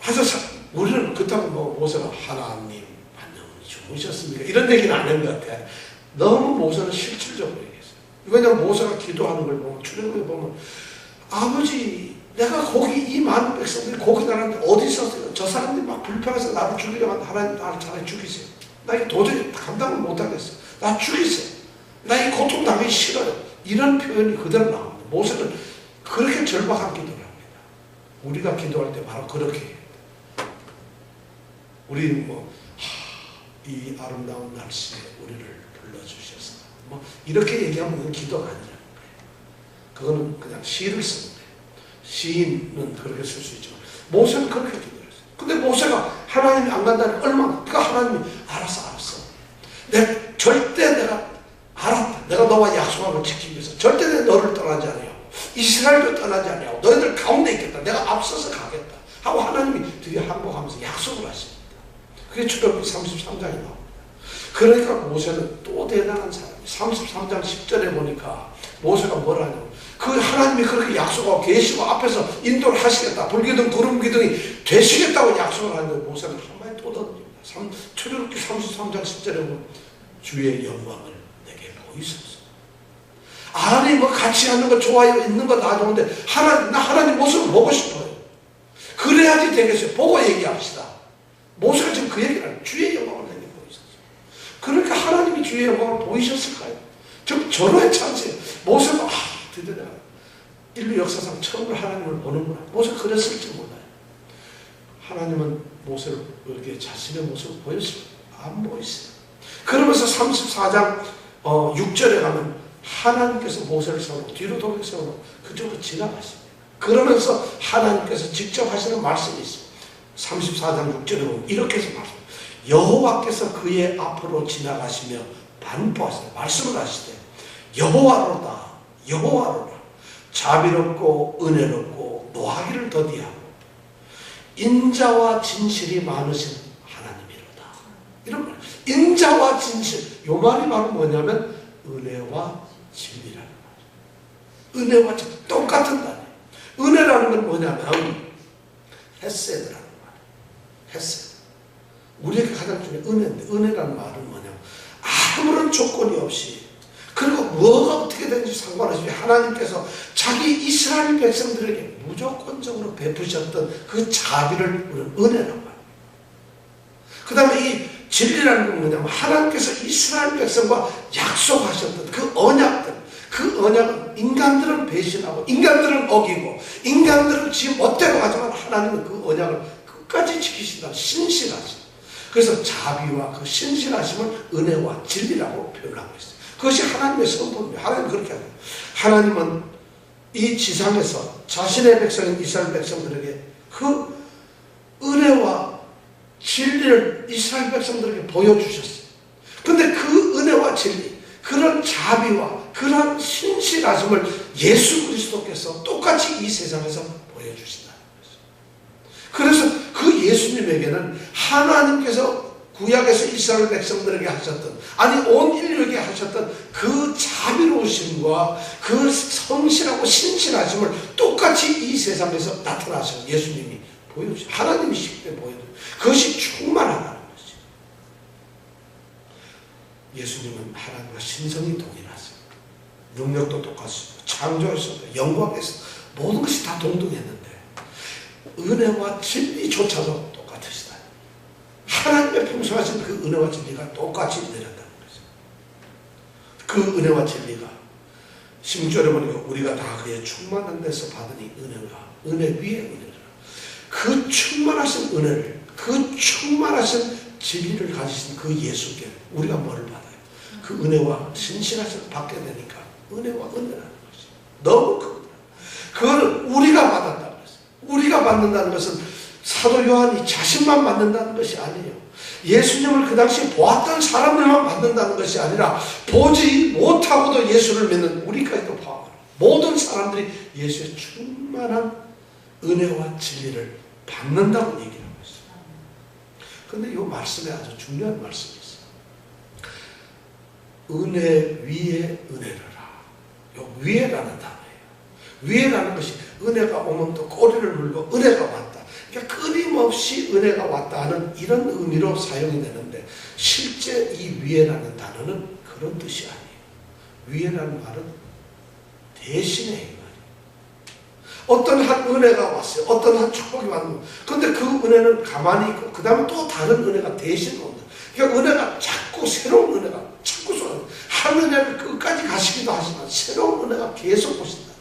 그래서 우리는 그렇다고 뭐 모세가 하나님 안녕히 주무셨습니까? 이런 얘기는 안 한 것 같아. 너무 모세는 실질적으로 얘기했어요. 왜냐하면 모세가 기도하는 걸 보면 출애굽에 보면 아버지 내가 거기 이 많은 백성들이 거기 나라는데 어디 있었어요? 저 사람들이 막 불평해서 나를 죽이려고 하는데 하나님 나를 차라리 죽이세요. 나 이거 도저히 감당을 못하겠어. 나 죽이세요. 나 이 고통 당하기 싫어요. 이런 표현이 그대로 나옵니다. 모세는 그렇게 절박한 기도를 합니다. 우리가 기도할 때 바로 그렇게 해요. 우리는 이 아름다운 날씨에 우리를 불러주셔서 이렇게 얘기하면 그건 기도가 아니라는 거예요. 그거는 그냥 시를 쓰는 거예요. 시인은 그렇게 쓸 수 있지만 모세는 그렇게 기도를 했어요. 근데 모세가 하나님이 안 간다는 얼마나 그러니까 하나님이 알았어. 절대 내가 알았다. 내가 너와 약속한 걸 지키기 위해서 절대 내가 너를 떠나지 않아요. 이스라엘도 떠나지 않아요. 너희들 가운데 있겠다. 내가 앞서서 가겠다. 하고 하나님이 드디어 항복하면서 약속을 하십니다. 그게 출애굽기 33장에 나옵니다. 그러니까 모세는 또 대단한 사람이에요. 33장 10절에 보니까 모세가 뭐라 하냐면 그 하나님이 그렇게 약속하고 계시고 앞에서 인도를 하시겠다. 불기둥 구름기둥이 되시겠다고 약속을 하는데 모세는 한마디 또 던집니다. 출애굽기 33장 10절에 보면 주의 영광을 내게 보이소서. 아니 같이 하는 거 좋아요. 있는 거 다 좋은데 나 하나님 모습을 보고 싶어요. 그래야지 되겠어요. 보고 얘기합시다. 모세가 지금 그 얘기를 하는 주의 영광을 내게 보이소서. 그러니까 하나님이 주의 영광을 보이셨을까요? 좀 절호의 찬스예요. 모세가 드디어 내가 인류 역사상 처음으로 하나님을 보는구나. 모세가 그랬을지 몰라요. 하나님은 모세를 이렇게 자신의 모습을 보였어요. 안 보이세요. 그러면서 34장 6절에 가면 하나님께서 모세를 세우고 뒤로 돌려 세우고 그쪽으로 지나가십니다. 그러면서 하나님께서 직접 하시는 말씀이 있습니다. 34장 6절에 보면 이렇게 해서 말씀. 여호와께서 그의 앞으로 지나가시며 반포하시되 말씀을 하시되 여호와로다 자비롭고 은혜롭고 노하기를 더디하고 인자와 진실이 많으신 하나님이로다. 이런 말. 인자와 진실. 요 말이 바로 뭐냐면 은혜와 진리라는 말이에요. 은혜와 진리. 똑같은 말이에요. 은혜라는 건 뭐냐면 헤세드라는 말이에요. 헤세드. 우리에게 가장 중요한 은혜인데 은혜라는 말은 뭐냐면 아무런 조건이 없이 그리고 뭐가 어떻게 되는지 상관없이 하나님께서 자기 이스라엘 백성들에게 무조건적으로 베푸셨던 그 자비를 우리는 은혜란 말이에요. 그 다음에 이 진리라는 건 뭐냐면 하나님께서 이스라엘 백성과 약속하셨던 그 언약들, 그 언약은 인간들은 배신하고 인간들은 어기고 인간들은 지 멋대로 하지만 하나님은 그 언약을 끝까지 지키신다는 신실하심. 그래서 자비와 그 신실하심을 은혜와 진리라고 표현하고 있어요. 그것이 하나님의 선포입니다. 하나님은 그렇게 하죠. 하나님은 이 지상에서 자신의 백성인 이스라엘 백성들에게 그 은혜와 진리를 이스라엘 백성들에게 보여주셨어요. 근데 그 은혜와 진리, 그런 자비와 그런 신실하심을 예수 그리스도께서 똑같이 이 세상에서 보여주신다는 거죠. 그래서 그 예수님에게는 하나님께서 구약에서 이스라엘 백성들에게 하셨던, 아니 온 인류에게 하셨던 그 자비로우심과 그 성실하고 신실하심을 똑같이 이 세상에서 나타나셔서 예수님이 보여주셔. 하나님이 쉽게 보여줘요. 그것이 충만하다는 것이죠. 예수님은 하나님과 신성이 동일하세요. 능력도 똑같으시고 창조에서도 영광에서 모든 것이 다 동등했는데 은혜와 진리조차도 똑같으시다. 하나님의 평소하신 그 은혜와 진리가 똑같이 내렸다는 거죠. 그 은혜와 진리가 16절에 보니까 우리가 다 그의 충만한 데서 받으니 은혜 위에 은혜라. 그 충만하신 은혜를, 그 충만하신 진리를 가지신 그 예수께 우리가 뭐를 받아요? 그 은혜와 신실하심을 받게 되니까 은혜와 은혜라는 것이 너무 크구나. 그거는 우리가 받았다는 것이에요. 우리가 받는다는 것은 사도 요한이 자신만 받는다는 것이 아니에요. 예수님을 그 당시 보았던 사람들만 받는다는 것이 아니라 보지 못하고도 예수를 믿는 우리까지도 포함합니다. 모든 사람들이 예수의 충만한 은혜와 진리를 받는다고 얘기를 하고 있어요. 그런데 이 말씀에 아주 중요한 말씀이 있어요. 은혜 위에 은혜라. 이 위에라는 단어예요. 위에라는 것이 은혜가 오면 또 꼬리를 물고 은혜가 왔다. 그러니까 끊임없이 은혜가 왔다 하는 이런 의미로 사용이 되는데 실제 이 위에라는 단어는 그런 뜻이 아니에요. 위에라는 말은 대신의 행위. 어떤 한 은혜가 왔어요. 어떤 한 축복이 왔는 거예요. 근데 그 은혜는 가만히 있고 그 다음에 또 다른 은혜가 대신 온다. 그러니까 은혜가 자꾸 새로운 은혜가 자꾸 쏟아져요. 한 은혜를 끝까지 가시기도 하지만 새로운 은혜가 계속 오신다.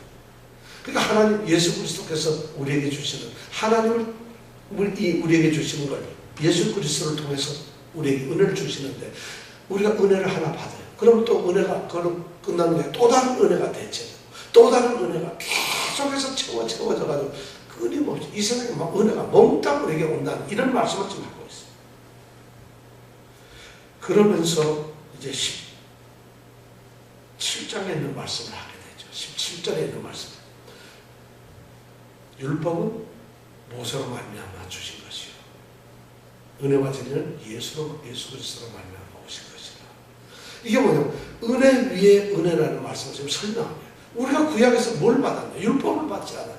그러니까 하나님 예수 그리스도께서 우리에게 주시는 하나님을 우리에게 주시는 걸 예수 그리스도를 통해서 우리에게 은혜를 주시는데 우리가 은혜를 하나 받아요. 그럼 또 은혜가 그걸로 끝나는 거예요. 또 다른 은혜가 대체되고 또 다른 은혜가 계속해서 채워져가지고 끊임없이 이 세상에 막 은혜가 몽땅 우리에게 온다는 이런 말씀을 지금 하고 있어요. 그러면서 이제 17장에 있는 말씀을 하게 되죠. 17절에 있는 말씀. 율법은 모세로 말미암아 주신 것이요 은혜와 진리는 예수 그리스도로 말미암아 오신 것이라. 이게 뭐냐면 은혜 위에 은혜라는 말씀을 지금 설명합니다. 우리가 구약에서 뭘 받았냐? 율법을 받지 않았느냐?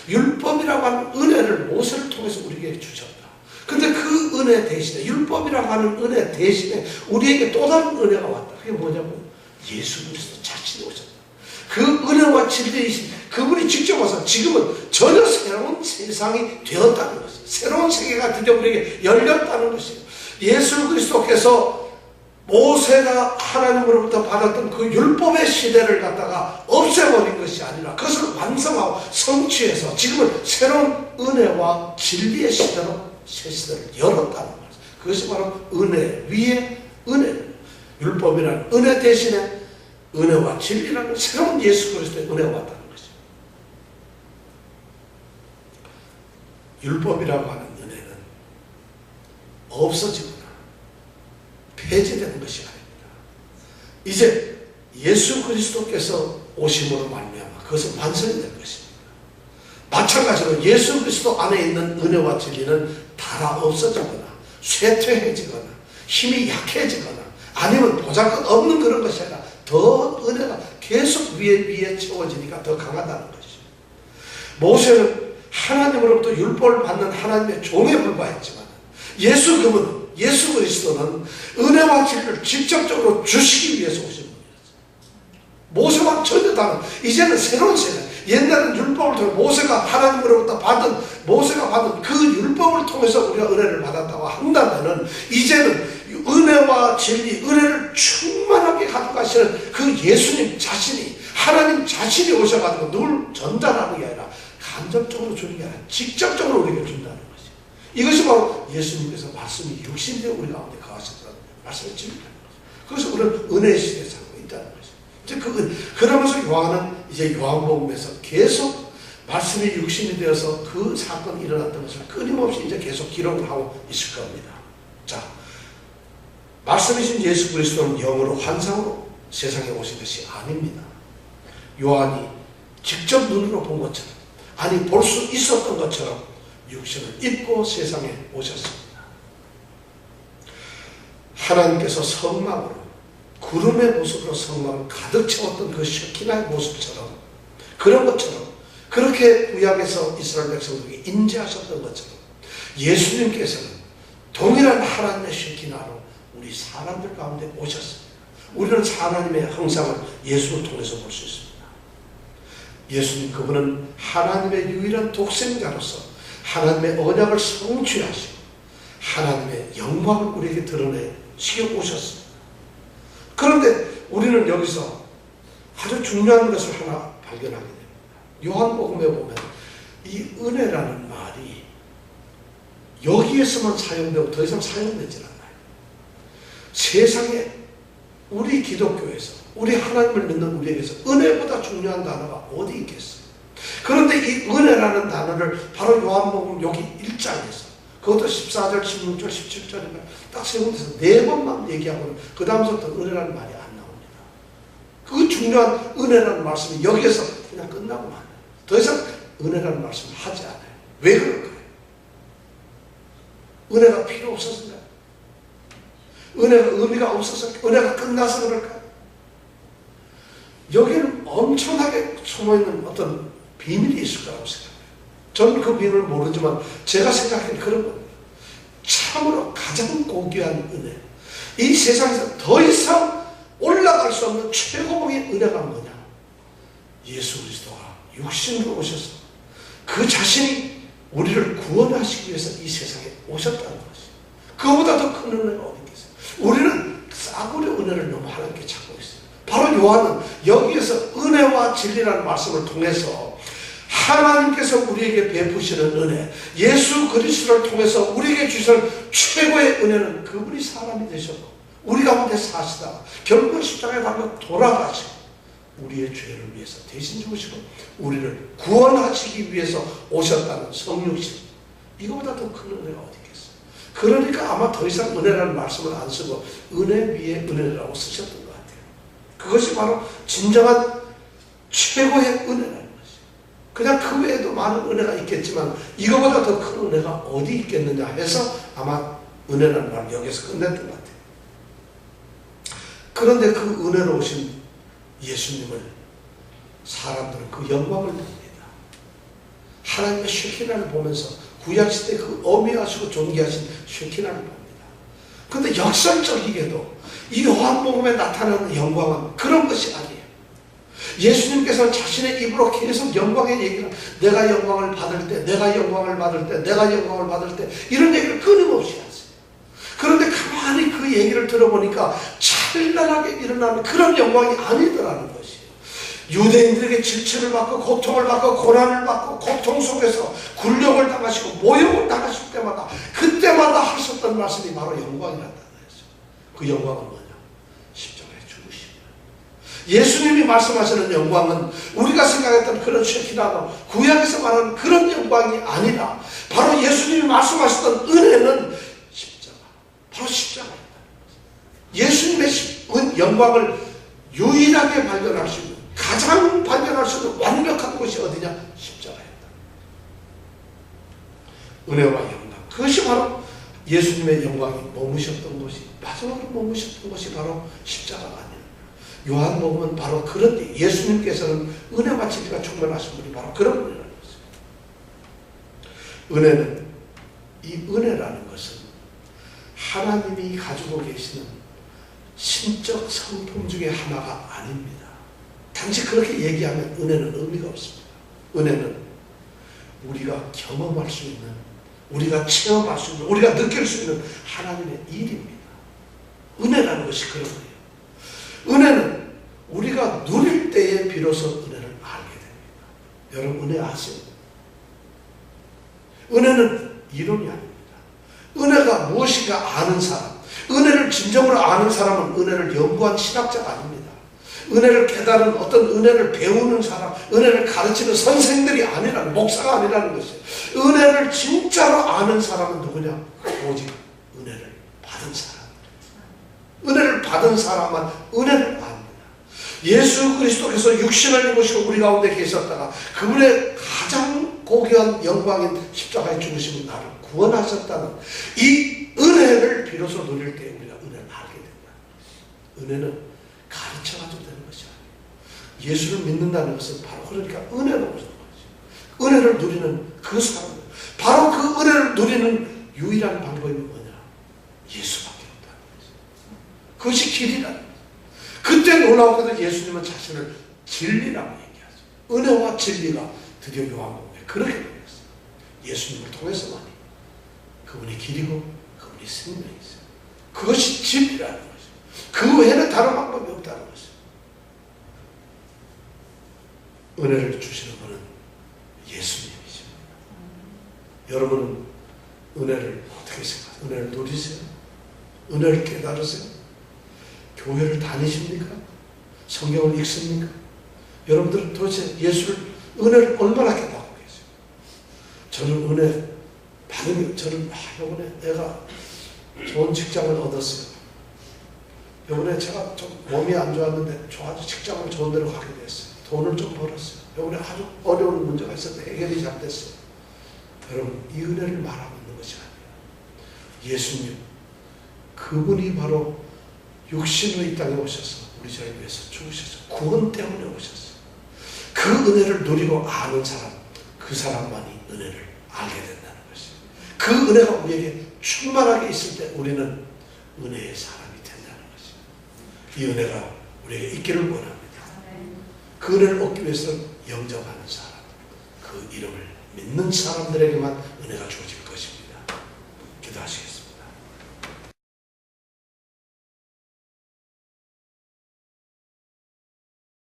율법이라고 하는 은혜를 모세를 통해서 우리에게 주셨다. 근데 그 은혜 대신에 율법이라고 하는 은혜 대신에 우리에게 또 다른 은혜가 왔다. 그게 뭐냐면 예수 그리스도 자신이 오셨다. 그 은혜와 진리이신 그분이 직접 와서 지금은 전혀 새로운 세상이 되었다는 것이에요. 새로운 세계가 드디어 우리에게 열렸다는 것이에요. 예수 그리스도께서 모세가 하나님으로부터 받았던 그 율법의 시대를 갖다가 없애버린 것이 아니라 그것을 완성하고 성취해서 지금은 새로운 은혜와 진리의 시대로 새 시대를 열었다는 거예요. 그것이 바로 은혜 위에 은혜. 율법이라는 은혜 대신에 은혜와 진리라는 새로운 예수 그리스도의 은혜가 왔다는 것이죠. 율법이라고 하는 은혜는 없어지거나 폐지되는 것이 아닙니다. 이제 예수 그리스도께서 오심으로 말미암아 그것은 완성이 된 것입니다. 마찬가지로 예수 그리스도 안에 있는 은혜와 진리는 달아 없어지거나 쇠퇴해지거나 힘이 약해지거나 아니면 보잘것 없는 그런 것이 아니라 더 은혜가 계속 위에 채워지니까 더 강하다는 것이죠. 모세는 하나님으로부터 율법을 받는 하나님의 종에 불과했지만 예수 그리스도는 은혜와 진리를 직접적으로 주시기 위해서 오신 분이었어요. 모세와 전혀 다른 이제는 새로운 세대. 옛날은 율법을 통해 모세가 하나님으로부터 모세가 받은 그 율법을 통해서 우리가 은혜를 받았다고 한다면은 이제는 은혜와 진리, 은혜를 충만하게 가져가시는 그 예수님 자신이 하나님 자신이 오셔가지고 늘 전달하는 게 아니라 간접적으로 주는 게 아니라 직접적으로 우리에게 준다는 것이죠. 이것이 바로 예수님께서 말씀이 육신이 되어 우리 가운데 거하셨다는 말씀을 증거하는 거죠. 그래서 우리는 은혜의 시대에 살고 있다는 거죠. 이제 그러면서 요한은 이제 요한복음에서 계속 말씀이 육신이 되어서 그 사건이 일어났던 것을 끊임없이 이제 계속 기록을 하고 있을 겁니다. 자, 말씀이신 예수 그리스도는 영으로 환상으로 세상에 오신 것이 아닙니다. 요한이 직접 눈으로 본 것처럼 아니 볼 수 있었던 것처럼 육신을 입고 세상에 오셨습니다. 하나님께서 성막으로 구름의 모습으로 성막을 가득 채웠던 그 셔키나의 모습처럼 그런 것처럼 그렇게 구약에서 이스라엘 백성들에게 임재하셨던 것처럼 예수님께서는 동일한 하나님의 셔키나로 우리 사람들 가운데 오셨습니다. 우리는 하나님의 형상을 예수를 통해서 볼 수 있습니다. 예수님 그분은 하나님의 유일한 독생자로서 하나님의 언약을 성취하시고 하나님의 영광을 우리에게 드러내시켜 오셨습니다. 그런데 우리는 여기서 아주 중요한 것을 하나 발견하게 됩니다. 요한복음에 보면 이 은혜라는 말이 여기에서만 사용되고 더 이상 사용되질 않아요. 세상에 우리 기독교에서, 우리 하나님을 믿는 우리에게서 은혜보다 중요한 단어가 어디 있겠어요? 그런데 이 은혜라는 단어를 바로 요한복음 여기 1장에서, 그것도 14절, 16절, 17절에 딱 세운데서 4번만 얘기하고는 그 다음부터 은혜라는 말이 안 나옵니다. 그 중요한 은혜라는 말씀이 여기에서 그냥 끝나고 마요. 더 이상 은혜라는 말씀을 하지 않아요. 왜 그럴까요? 은혜가 필요 없었을까요? 은혜가 의미가 없어서, 은혜가 끝나서 그럴까요? 여기는 엄청나게 숨어있는 어떤 비밀이 있을 거라고 생각해요. 저는 그 비밀을 모르지만 제가 생각하기엔 그런 겁니다. 참으로 가장 고귀한 은혜, 이 세상에서 더 이상 올라갈 수 없는 최고봉의 은혜가 뭐냐? 예수 그리스도가 육신으로 오셔서 그 자신이 우리를 구원하시기 위해서 이 세상에 오셨다는 것이에요. 그거보다 더 큰 은혜가 어디 있겠어요? 우리는 싸구려 은혜를 너무 하나님께 찾고 있어요. 바로 요한은 여기에서 은혜와 진리라는 말씀을 통해서 하나님께서 우리에게 베푸시는 은혜, 예수 그리스도를 통해서 우리에게 주시는 최고의 은혜는 그분이 사람이 되셨고 우리 가운데 사시다가 결국은 십자가에 달려 돌아가시고 우리의 죄를 위해서 대신 죽으시고 우리를 구원하시기 위해서 오셨다는 성육신, 이거보다 더 큰 은혜가 어디 있겠어요? 그러니까 아마 더 이상 은혜라는 말씀을 안 쓰고 은혜 위에 은혜라고 쓰셨던 것 같아요. 그것이 바로 진정한 최고의 은혜라는 것이에요. 그냥 그 외에도 많은 은혜가 있겠지만 이거보다 더 큰 은혜가 어디 있겠느냐 해서 아마 은혜라는 말을 여기서 끝냈던 것 같아요. 그런데 그 은혜로우신 예수님을 사람들은 그 영광을 봅니다. 하나님의 쉐키나를 보면서 구약시대 그 어미하시고 존귀하신 쉐키나를 봅니다. 그런데 역설적이게도 이 요한복음에 나타나는 영광은 그런 것이 아니에요. 예수님께서는 자신의 입으로 계속 영광의 얘기를, 내가 영광을 받을 때, 내가 영광을 받을 때, 내가 영광을 받을 때, 이런 얘기를 끊임없이 하세요. 그런데 가만히 그 얘기를 들어보니까 찬란하게 일어나는 그런 영광이 아니더라는 것이에요. 유대인들에게 질책을 받고 고통을 받고 고난을 받고 고통 속에서 굴욕을 당하시고 모욕을 당하실 때마다 그때마다 하셨던 말씀이 바로 영광이란다는 거였어요. 그 영광은 뭐냐? 십자가에 죽으십니다. 예수님이 말씀하시는 영광은 우리가 생각했던 그런 쉐키나고 구약에서 말하는 그런 영광이 아니라 바로 예수님이 말씀하셨던 은혜는 십자가, 바로 십자가입니다. 예수님의 영광을 유일하게 발견할 수 있는, 가장 발견할 수 있는 완벽한 곳이 어디냐? 십자가였다. 은혜와 영광, 그것이 바로 예수님의 영광이 머무셨던 곳이, 마지막으로 머무셨던 곳이 바로 십자가가 아니에요. 요한복음은 바로 그런 데, 예수님께서는 은혜와 진리가 충만하신 분이 바로 그런 분이라는 것이에요. 은혜는, 이 은혜라는 것은 하나님이 가지고 계시는 신적 성품 중에 하나가 아닙니다. 단지 그렇게 얘기하면 은혜는 의미가 없습니다. 은혜는 우리가 경험할 수 있는, 우리가 체험할 수 있는, 우리가 느낄 수 있는 하나님의 일입니다. 은혜라는 것이 그런 거예요. 은혜는 우리가 누릴 때에 비로소 은혜를 알게 됩니다. 여러분 은혜 아세요? 은혜는 이론이 아닙니다. 은혜가 무엇인가 아는 사람, 은혜를 진정으로 아는 사람은 은혜를 연구한 신학자가 아닙니다. 은혜를 깨달은 어떤 은혜를 배우는 사람, 은혜를 가르치는 선생들이 아니라는, 목사가 아니라는 것이에요. 은혜를 진짜로 아는 사람은 누구냐? 오직 은혜를 받은 사람. 은혜를 받은 사람만 은혜를 압니다. 예수 그리스도께서 육신을 입으시고 우리 가운데 계셨다가 그분의 가장 고귀한 영광인 십자가에 죽으시고 나를 구원하셨다는 이 은혜를 비로소 누릴 때 우리가 은혜를 알게 된다. 은혜는 가르쳐가지고 되는 것이 아니에요. 예수를 믿는다는 것은 바로 그러니까 은혜로 오는 거죠. 은혜를 누리는 그 사람, 바로 그 은혜를 누리는 유일한 방법이 뭐냐? 예수밖에 없다는 거죠. 그것이 길이라는 거죠. 그때 놀라웠거든. 예수님은 자신을 진리라고 얘기하죠. 은혜와 진리가 드디어 요한복음에 그렇게 되었어요. 예수님을 통해서만이 그분이 길이고 그분이 생명이세요. 그것이 진리라는 거죠. 그 외에는 다른 방법이 없다는 것이죠. 은혜를 주시는 분은 예수님이십니다. 여러분은 은혜를 어떻게 생각하세요? 은혜를 누리세요? 은혜를 깨달으세요? 교회를 다니십니까? 성경을 읽습니까? 여러분들은 도대체 은혜를 얼마나 깨닫고 계세요? 저는 은혜 받으면 저는 이번에 내가 좋은 직장을 얻었어요. 이번에 제가 좀 몸이 안 좋았는데 직장을 좋은 데로 가게 됐어요. 돈을 좀 벌었어요. 이번에 아주 어려운 문제가 있었는데 해결이 잘 됐어요. 여러분, 이 은혜를 말하고 있는 것이 아니에요. 예수님, 그분이 바로 육신으로 이 땅에 오셔서 우리 저를 위해서 죽으셔서 구원 때문에 오셨어요. 그 은혜를 누리고 아는 사람, 그 사람만이 은혜를 알게 된다는 것이에요. 그 은혜가 우리에게 충만하게 있을 때 우리는 은혜의 사람이 된다는 것이에요. 이 은혜가 우리에게 있기를 원합니다. 그 은혜를 얻기 위해서는 영접하는 사람, 그 이름을 믿는 사람들에게만 은혜가 주어질 것입니다.